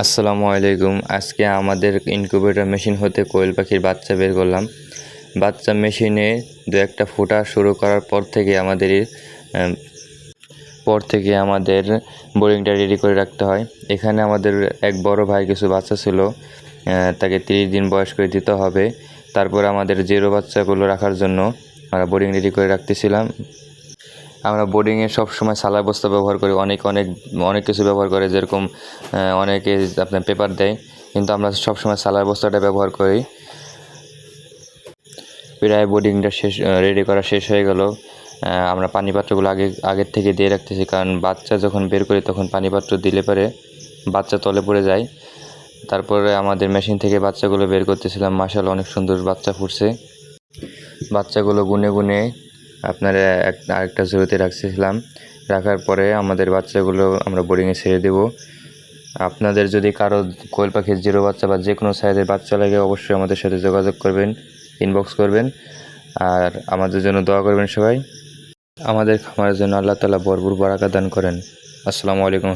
আসসালামু আলাইকুম। আজকে আমাদের ইনকিউবেটর মেশিন হতে কোয়েল পাখির বাচ্চা বের করলাম। বাচ্চা মেশিনে দু একটা ফোটা শুরু করার পর থেকে আমাদের বোর্ডিংটা রেডি করে রাখতে হয়। এখানে আমাদের এক বড় ভাই কিছু বাচ্চা ছিল, তাকে 30 দিন বয়স করে দিতে হবে। তারপর আমাদের জিরো বাচ্চাগুলো রাখার জন্য আমরা বোর্ডিং রেডি করে রাখতেছিলাম। আমরা বোর্ডিংয়ে সবসময় সালার বস্তা ব্যবহার করি, অনেক কিছু ব্যবহার করে, যেরকম অনেকে আপনার পেপার দেয়, কিন্তু আমরা সবসময় সালার বস্তাটা ব্যবহার করি। প্রায় বোর্ডিংটা রেডি করা শেষ হয়ে গেল। আমরা পানি পাত্রগুলো আগের থেকে দিয়ে রাখতেছি, কারণ বাচ্চা যখন বের করি তখন পানি পাত্র দিলে পরে বাচ্চা তলে পড়ে যায়। তারপরে আমাদের মেশিন থেকে বাচ্চাগুলো বের করতেছিলাম। মাশাআল্লাহ, অনেক সুন্দর বাচ্চা ফুটছে। বাচ্চাগুলো গুনে গুনে আপনার আরেকটা ঝুড়িতে রাখছিলাম। রাখার পরে আমাদের বাচ্চাগুলো আমরা বোর্ডিংয়ে ছেড়ে দেব। আপনাদের যদি কারো কোয়েল পাখির জিরো বাচ্চা বা যে কোনো সাইজের বাচ্চা লাগে, অবশ্যই আমাদের সাথে যোগাযোগ করবেন, ইনবক্স করবেন। আর আমাদের জন্য দোয়া করবেন সবাই। আমাদের খামারের জন্য আল্লাহ তাআলা ভরপুর বারাকা দান করেন। আসসালামু আলাইকুম।